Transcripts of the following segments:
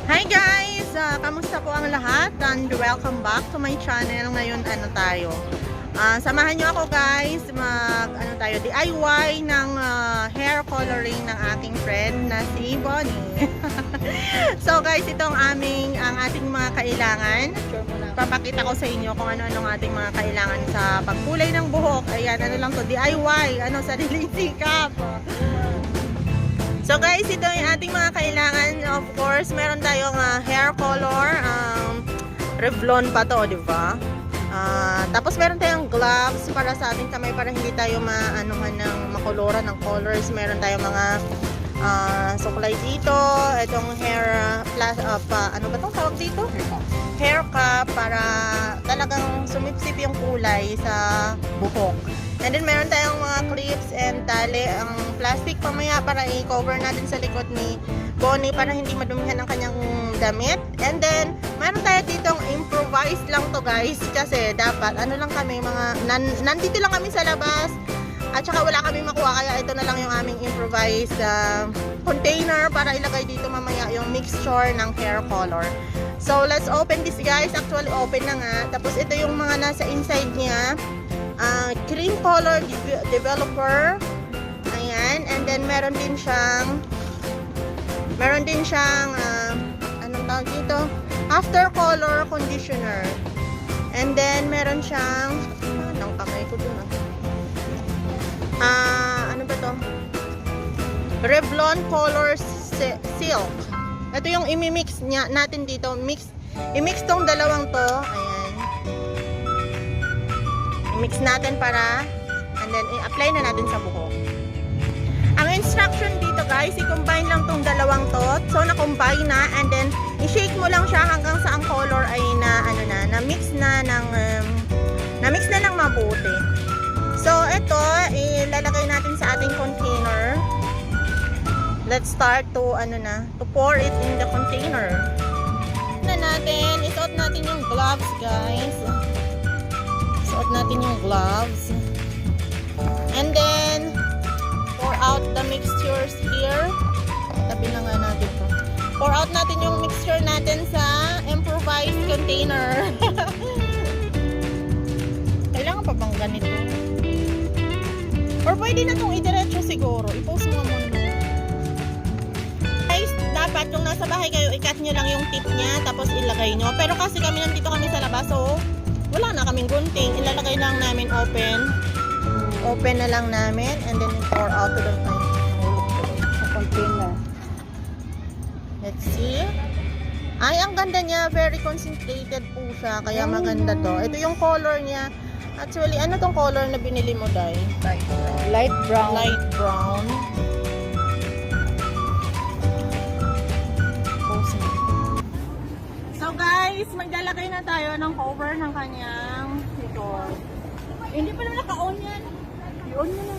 Hi guys! Kamusta po ang lahat? And welcome back to my channel. Ngayon tayo? Samahan nyo ako guys tayo DIY ng hair coloring ng aking friend na si Bonnie. So guys, ito ang ating mga kailangan. Papakita ko sa inyo kung ano-ano ang ating mga kailangan sa pagkulay ng buhok. Ayan, ano lang to, DIY, sariling sikap. So guys, ito yung ating mga kailangan. Of course, meron tayong hair color. Revlon pa to, di ba? Tapos meron tayong gloves para sa ating kamay para hindi tayo makoloran ng colors. Meron tayong mga suklay dito. Itong hair ano ba itong tawag dito? Hair cap para talagang sumipsip yung kulay sa buhok. And then meron tayong mga clips and tali, ang plastic pamaya para i-cover natin sa likod ni Bonnie para hindi madumihan ang kanyang damit. And then meron tayo ditong improvised lang to guys kasi dapat lang kami nandito lang kami sa labas at saka wala kami makuha kaya ito na lang yung aming improvised container para ilagay dito mamaya yung mixture ng hair color. So let's open this guys. Actually open na nga. Tapos ito yung mga nasa inside niya. Cream color developer. Ayan. And then meron din siyang anong tawag dito? After color conditioner. And then meron siyang anong kamay ko dun ano ba to? Revlon color silk. Ito yung imimix natin dito. I-mix tong dalawang to. Ayan. I-mix natin and then i-apply na natin sa buhok. Ang instruction dito guys, i-combine lang tong dalawang to. So na-combine na and then i-shake mo lang siya hanggang sa ang color ay na-mix na ng mabuti. So ito, ilalagay natin sa ating container. Let's start to pour it in the container. Isuot natin yung gloves guys. Isuot natin yung gloves. And then pour out the mixtures here. Tabi na nga natin to. Pour out natin yung mixture natin sa improvised container. Kailangan pa bang ganito? Or pwede na itong idiretso siguro. I-post mo muna. Guys, dapat kung nasa bahay kayo, i-cut nyo lang yung tip niya, tapos ilagay nyo. Pero kasi nandito kami sa labas, so wala na kaming gunting. Ilalagay lang namin open. Open na lang namin, and then pour out to the container. Let's see. Ay, ang ganda niya. Very concentrated po siya, kaya maganda to. Ito yung color niya. Actually, ano tong color na binili mo, Day? Light brown. Light brown. So guys, maglalagay na tayo ng cover ng kanyang ito. Hindi pa naman naka-on yan. I-on nyo na.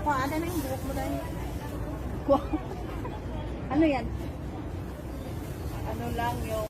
Ano na yung buhok mo, Day? Ano yan? Ano lang yung